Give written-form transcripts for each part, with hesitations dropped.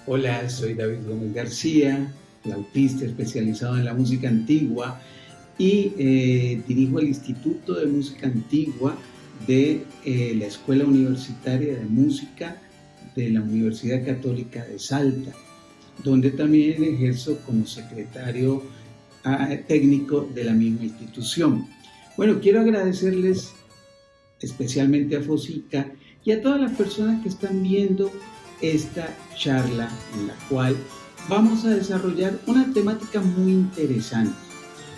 Hola, soy David Gómez García, flautista especializado en la música antigua y dirijo el Instituto de Música Antigua de la Escuela Universitaria de Música de la Universidad Católica de Salta, donde también ejerzo como secretario técnico de la misma institución. Bueno, quiero agradecerles especialmente a Fosica y a todas las personas que están viendo esta charla en la cual vamos a desarrollar una temática muy interesante.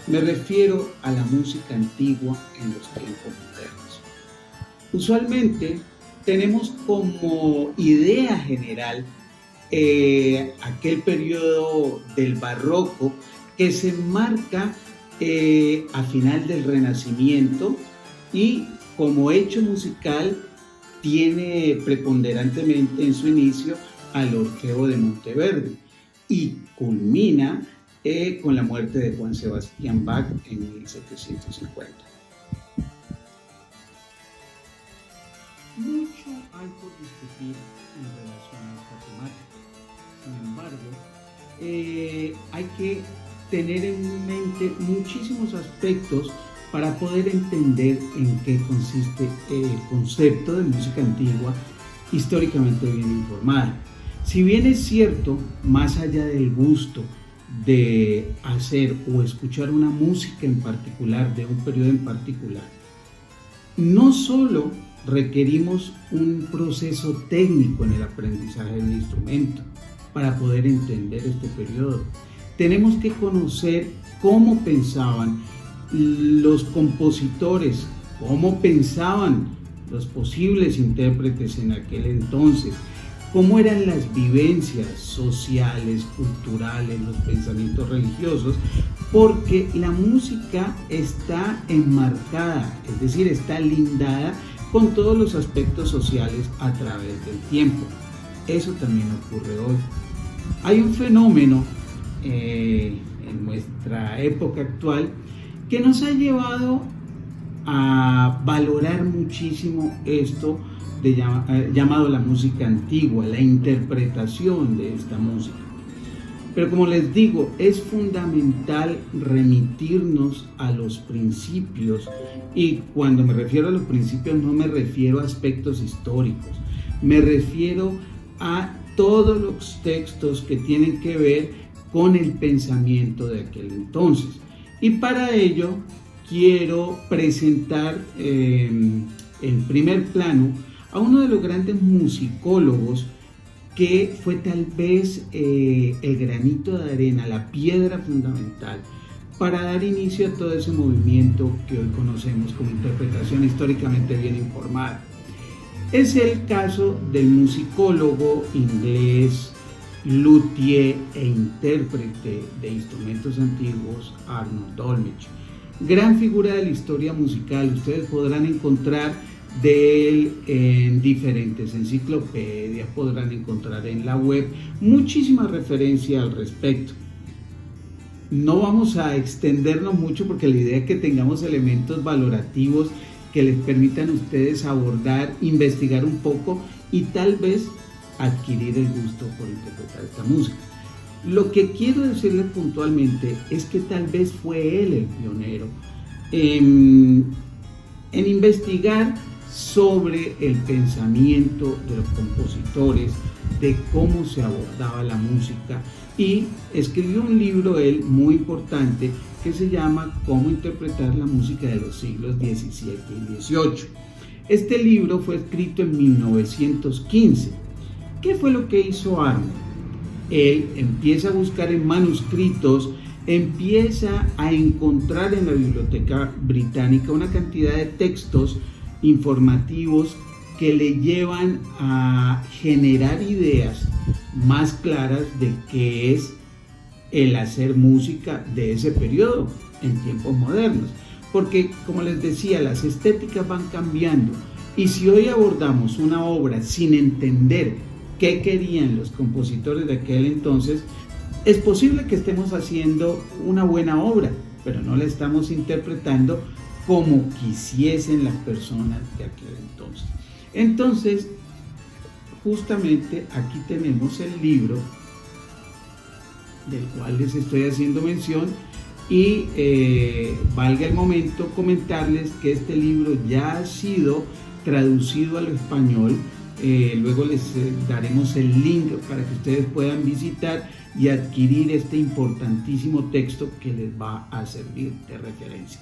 Me refiero a la música antigua en los tiempos modernos. Usualmente tenemos como idea general aquel periodo del barroco que se enmarca a final del Renacimiento y como hecho musical tiene preponderantemente en su inicio al Orfeo de Monteverde y culmina con la muerte de Juan Sebastián Bach en 1750. Mucho hay por discutir en relación a esta temática. Sin embargo, hay que tener en mente muchísimos aspectos para poder entender en qué consiste el concepto de música antigua históricamente bien informada. Si bien es cierto, más allá del gusto de hacer o escuchar una música en particular, de un periodo en particular, no solo requerimos un proceso técnico en el aprendizaje del instrumento para poder entender este periodo. Tenemos que conocer cómo pensaban los compositores, cómo pensaban los posibles intérpretes en aquel entonces, cómo eran las vivencias sociales, culturales, los pensamientos religiosos, porque la música está enmarcada, es decir, está lindada con todos los aspectos sociales a través del tiempo. Eso también ocurre hoy. Hay un fenómeno en nuestra época actual que nos ha llevado a valorar muchísimo esto llamado la música antigua, la interpretación de esta música. Pero como les digo, es fundamental remitirnos a los principios, y cuando me refiero a los principios no me refiero a aspectos históricos, me refiero a todos los textos que tienen que ver con el pensamiento de aquel entonces. Y para ello quiero presentar en primer plano a uno de los grandes musicólogos que fue tal vez el granito de arena, la piedra fundamental para dar inicio a todo ese movimiento que hoy conocemos como interpretación históricamente bien informada. Es el caso del musicólogo inglés, luthier e intérprete de instrumentos antiguos Arnold Dolmetsch. Gran figura de la historia musical, ustedes podrán encontrar de él en diferentes enciclopedias, podrán encontrar en la web muchísimas referencias al respecto. No vamos a extendernos mucho porque la idea es que tengamos elementos valorativos que les permitan a ustedes abordar, investigar un poco y tal vez adquirir el gusto por interpretar esta música. Lo que quiero decirles puntualmente es que tal vez fue él el pionero en investigar sobre el pensamiento de los compositores, de cómo se abordaba la música, y escribió un libro él muy importante que se llama Cómo interpretar la música de los siglos XVII y XVIII. Este libro fue escrito en 1915. ¿Qué fue lo que hizo Arnold? Él empieza a buscar en manuscritos, empieza a encontrar en la Biblioteca Británica una cantidad de textos informativos que le llevan a generar ideas más claras de qué es el hacer música de ese periodo en tiempos modernos. Porque, como les decía, las estéticas van cambiando, y si hoy abordamos una obra sin entender qué querían los compositores de aquel entonces, es posible que estemos haciendo una buena obra, pero no la estamos interpretando como quisiesen las personas de aquel entonces. Entonces, justamente aquí tenemos el libro del cual les estoy haciendo mención y valga el momento comentarles que este libro ya ha sido traducido al español. Luego les daremos el link para que ustedes puedan visitar y adquirir este importantísimo texto que les va a servir de referencia.